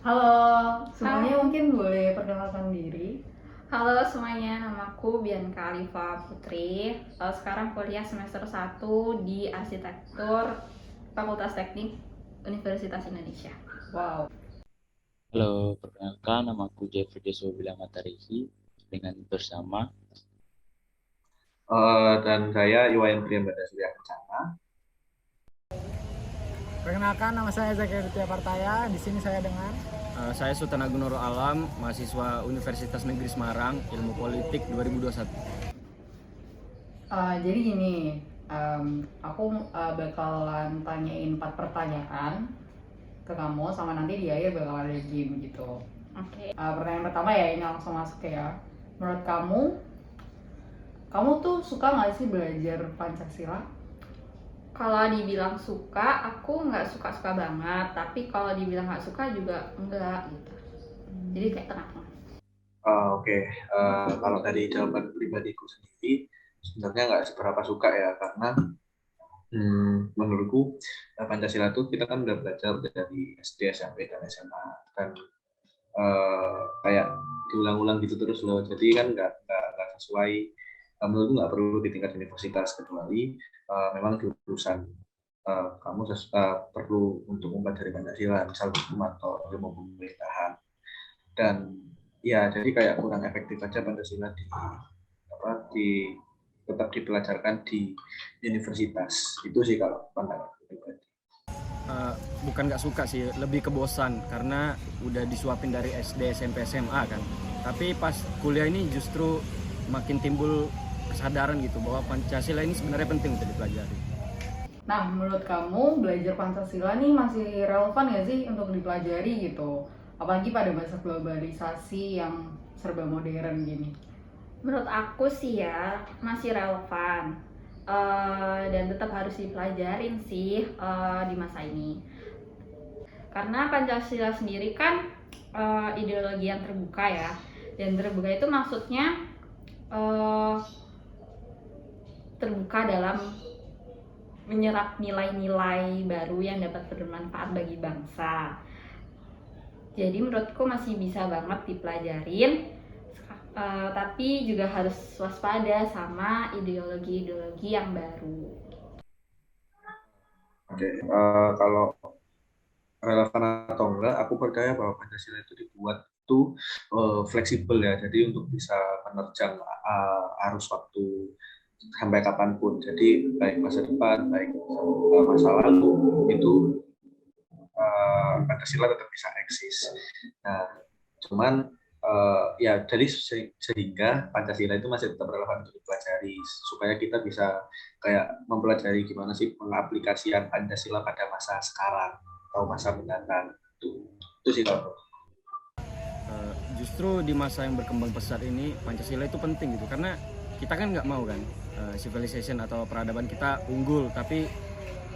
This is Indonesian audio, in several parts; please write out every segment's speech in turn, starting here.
Halo, semuanya Halo, mungkin boleh perkenalkan diri. halo semuanya, namaku Bianca Alifa Putri. Sekarang kuliah semester 1 di Arsitektur Fakultas Teknik Universitas Indonesia. Wow. Halo, perkenalkan nama aku Jeffrey Desobila Matarihi dengan bersama. Dan saya Iwayan Priyambada Surya Kencana. Perkenalkan, nama saya Zakir Tia Partaya. Di sini saya dengan Saya Sultan Agung Nurul Alam, mahasiswa Universitas Negeri Semarang, Ilmu Politik 2021. Jadi gini, aku bakalan tanyain 4 pertanyaan ke kamu, sama nanti di akhir bakal ada game gitu. Oke, Pertanyaan pertama ya, ini langsung masuk ya. Menurut kamu tuh suka nggak sih belajar Pancasila? kalau dibilang suka, aku nggak suka-suka banget. Tapi kalau dibilang nggak suka juga enggak gitu. Jadi kayak tengah-tengah. Oke. Kalau dari jawaban pribadiku sendiri, sebenarnya nggak seberapa suka ya, karena menurutku Pancasila itu kita kan udah belajar dari SD, SMP, dan SMA, dan kayak diulang-ulang gitu terus loh. Jadi kan nggak sesuai. Menurutku nggak perlu di tingkat universitas, kecuali memang jurusan kamu perlu untuk mempelajari Pancasila, misal hukum atau ilmu pemerintahan. Dan ya, jadi kayak kurang efektif aja Pancasila di tetap dipelajarkan di universitas. Itu sih kalau pandangan pribadi. Bukan nggak suka sih, lebih ke bosan karena udah disuapin dari SD, SMP, SMA kan. Tapi pas kuliah ini justru makin timbul kesadaran gitu bahwa Pancasila ini sebenarnya penting untuk dipelajari. Nah, menurut kamu belajar Pancasila nih masih relevan nggak sih untuk dipelajari gitu? Apalagi pada masa globalisasi yang serba modern gini. Menurut aku sih ya masih relevan. Dan tetap harus dipelajarin sih di masa ini. Karena Pancasila sendiri kan ideologi yang terbuka ya, dan terbuka itu maksudnya uh, terbuka dalam menyerap nilai-nilai baru yang dapat bermanfaat bagi bangsa. Jadi menurutku masih bisa banget dipelajarin, tapi juga harus waspada sama ideologi-ideologi yang baru. Oke, kalau relevan atau enggak, aku percaya bahwa Pancasila itu dibuat itu fleksibel ya, jadi untuk bisa menerjang arus waktu sampai kapanpun. Jadi baik masa depan, baik masa lalu, itu Pancasila tetap bisa eksis. Nah, cuman ya jadi sehingga Pancasila itu masih tetap relevan untuk dipelajari, supaya kita bisa kayak mempelajari gimana sih pengaplikasian Pancasila pada masa sekarang atau masa mendatang. Itu sih kalau Justru di masa yang berkembang pesat ini Pancasila itu penting gitu karena kita kan nggak mau kan civilization atau peradaban kita unggul tapi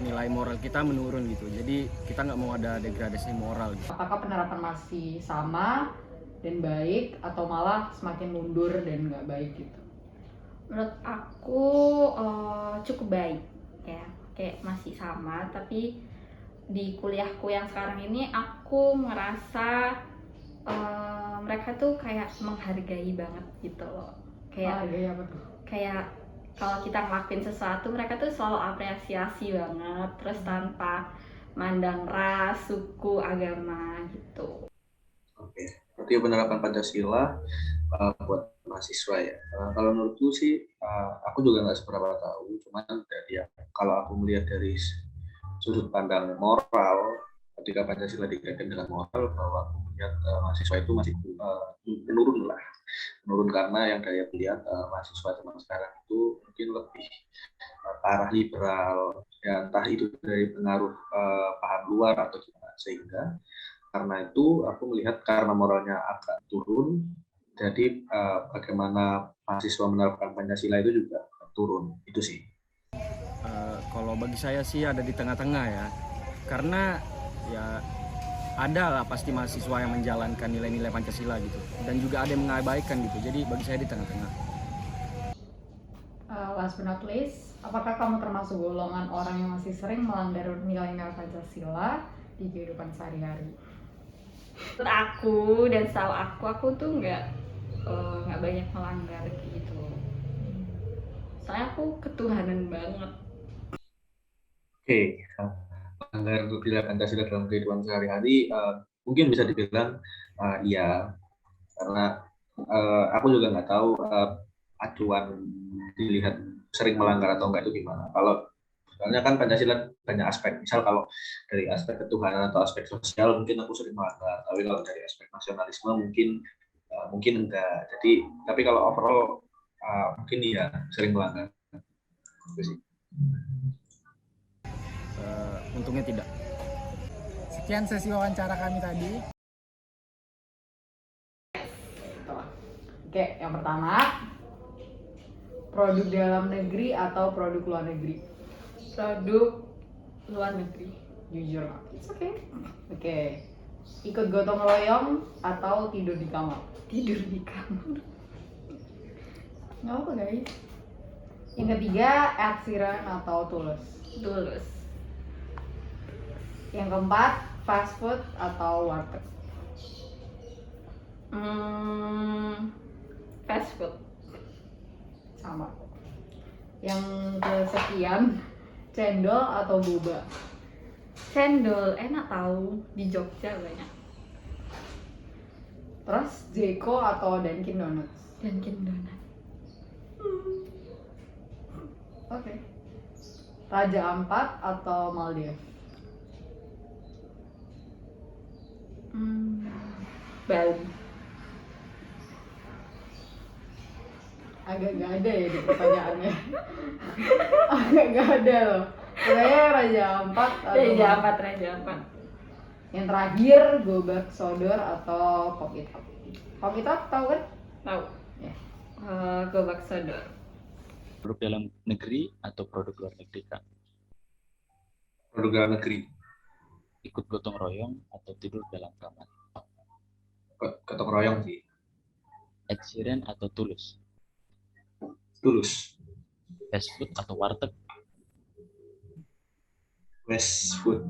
nilai moral kita menurun gitu. Jadi kita nggak mau ada degradasi moral gitu. Apakah penerapan masih sama dan baik, atau malah semakin mundur dan nggak baik gitu? Menurut aku cukup baik ya, kayak masih sama. Tapi di kuliahku yang sekarang ini aku merasa mereka tuh kayak menghargai banget gitu loh. Kayak Apa tuh? kayak kalau kita ngelakuin sesuatu mereka tuh selalu apresiasi banget, terus tanpa mandang ras, suku, agama gitu. oke. Berarti penerapan Pancasila buat mahasiswa ya. Kalau menurutku sih, aku juga nggak seberapa tahu. Cuman dari ya, kalau aku melihat dari sudut pandang moral, ketika Pancasila dikaitkan dengan moral, bahwa aku melihat mahasiswa itu masih menurun lah. Menurun karena yang saya lihat mahasiswa zaman sekarang itu mungkin lebih arah liberal, ya entah itu dari pengaruh paham luar atau gimana, sehingga karena itu aku melihat karena moralnya agak turun, jadi bagaimana mahasiswa menerapkan Pancasila itu juga turun. Itu sih. Kalau bagi saya sih ada di tengah-tengah ya karena ya ada lah pasti mahasiswa yang menjalankan nilai-nilai Pancasila gitu dan juga ada yang mengabaikan gitu. Jadi bagi saya di tengah-tengah. Last but not least, apakah kamu termasuk golongan orang yang masih sering melanggar nilai-nilai Pancasila di kehidupan sehari-hari? Menurut aku dan setahu aku tuh nggak banyak melanggar gitu. Soalnya aku ketuhanan banget. Oke, melanggar nilai Pancasila dalam kehidupan sehari-hari mungkin bisa dibilang iya, karena aku juga nggak tahu acuan dilihat sering melanggar atau enggak itu gimana. Kalau soalnya kan Pancasila banyak aspek. Misal kalau dari aspek ketuhanan atau aspek sosial mungkin aku sering melanggar. Tapi kalau dari aspek nasionalisme mungkin enggak. Jadi tapi kalau overall mungkin iya sering melanggar. Itu sih. Untungnya tidak. Sekian sesi wawancara kami tadi. Oke, yang pertama, produk dalam negeri atau produk luar negeri? Produk luar negeri. Jujur, it's okay. Oke, ikut gotong royong atau tidur di kamar? Tidur di kamar. Nggak apa guys. Yang ketiga, Ed Sheeran atau Tulus? Tulus. Yang keempat, fast food atau warteg? Fast food. Sama. Yang kesekian, cendol atau boba? Cendol enak tahu, di Jogja banyak. Terus Jeko atau Dunkin Donuts? Dunkin Donat. Oke. Raja Ampat atau Maldives? Bali. Agak gak ada ya di pertanyaannya. Agak gak ada loh. Kayaknya Raja Ampat atau Raja Ampat. yang terakhir, Gobak Sodor atau Pop It Up? Pop It Up tahu kan? Tahu. Ya. Gobak Sodor. Produk dalam negeri atau produk luar negeri, Kak? Produk dalam negeri. Ikut gotong royong atau tidur dalam kamar? Gotong royong sih. Ed Sheeran atau Tulus? Tulus. Fast food atau warteg? West food.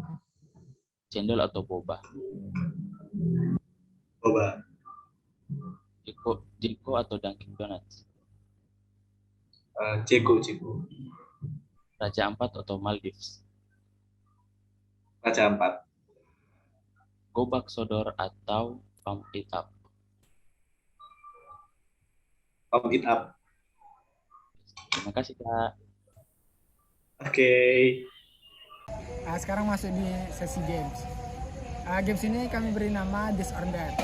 Cendol atau boba? Boba. Jeko atau Dunkin Donuts? Jeko. Raja Ampat atau Maldives? Raja Ampat. Gobak Sodor atau Pump It Up? Pump It Up. Terima kasih, Kak. Oke. Sekarang masuk di sesi games. Games ini kami beri nama This or That.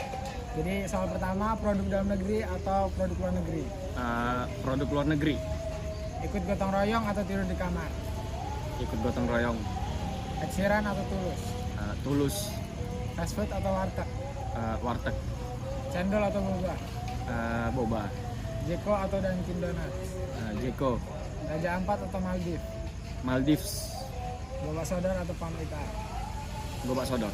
Jadi soal pertama, produk dalam negeri atau produk luar negeri? Produk luar negeri. Ikut gotong royong atau tidur di kamar? Ikut gotong royong. Ed Sheeran atau Tulus? Tulus. Fast food atau warteg? Warteg. Cendol atau boba? Boba. Jeko atau Dunkin Donuts? Jeko. Raja Ampat atau Maldives? Maldives. Boba Sodor atau Pump It Up? Gobak Sodor.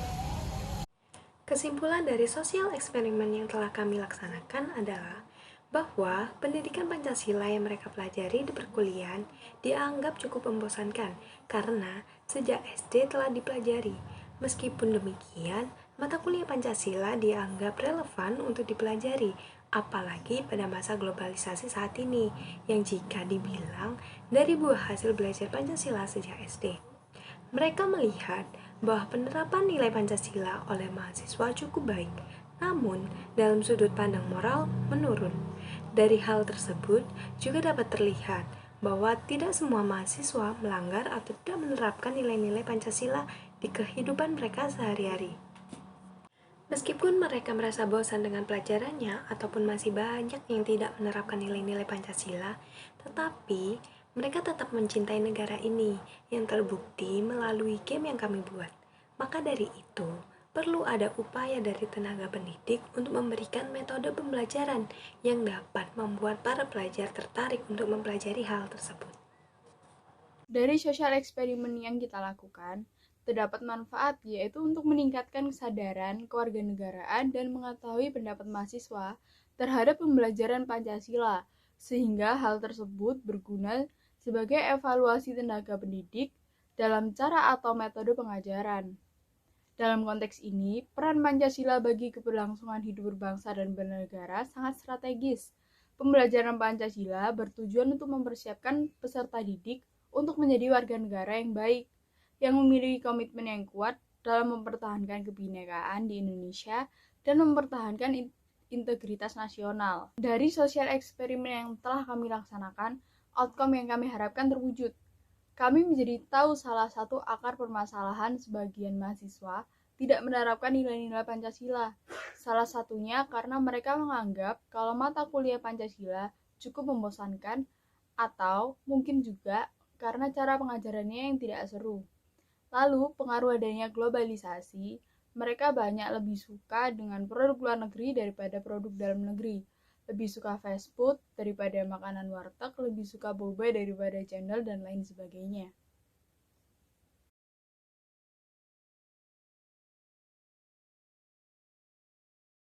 Kesimpulan dari sosial eksperimen yang telah kami laksanakan adalah bahwa pendidikan Pancasila yang mereka pelajari di perkuliahan dianggap cukup membosankan karena sejak SD telah dipelajari. Meskipun demikian, mata kuliah Pancasila dianggap relevan untuk dipelajari, apalagi pada masa globalisasi saat ini, yang jika dibilang dari buah hasil belajar Pancasila sejak SD. Mereka melihat bahwa penerapan nilai Pancasila oleh mahasiswa cukup baik, namun dalam sudut pandang moral menurun. Dari hal tersebut juga dapat terlihat bahwa tidak semua mahasiswa melanggar atau tidak menerapkan nilai-nilai Pancasila di kehidupan mereka sehari-hari. Meskipun mereka merasa bosan dengan pelajarannya ataupun masih banyak yang tidak menerapkan nilai-nilai Pancasila, tetapi mereka tetap mencintai negara ini yang terbukti melalui game yang kami buat. Maka dari itu, perlu ada upaya dari tenaga pendidik untuk memberikan metode pembelajaran yang dapat membuat para pelajar tertarik untuk mempelajari hal tersebut. Dari sosial eksperimen yang kita lakukan, terdapat manfaat yaitu untuk meningkatkan kesadaran kewarganegaraan dan mengetahui pendapat mahasiswa terhadap pembelajaran Pancasila, sehingga hal tersebut berguna sebagai evaluasi tenaga pendidik dalam cara atau metode pengajaran. Dalam konteks ini, peran Pancasila bagi keberlangsungan hidup berbangsa dan bernegara sangat strategis. Pembelajaran Pancasila bertujuan untuk mempersiapkan peserta didik untuk menjadi warga negara yang baik, yang memiliki komitmen yang kuat dalam mempertahankan kebinekaan di Indonesia dan mempertahankan integritas nasional. Dari sosial eksperimen yang telah kami laksanakan, outcome yang kami harapkan terwujud. Kami menjadi tahu salah satu akar permasalahan sebagian mahasiswa tidak menerapkan nilai-nilai Pancasila. Salah satunya karena mereka menganggap kalau mata kuliah Pancasila cukup membosankan, atau mungkin juga karena cara pengajarannya yang tidak seru. Lalu, pengaruh adanya globalisasi, mereka banyak lebih suka dengan produk luar negeri daripada produk dalam negeri. Lebih suka fast food daripada makanan warteg, lebih suka boba daripada cendol, dan lain sebagainya.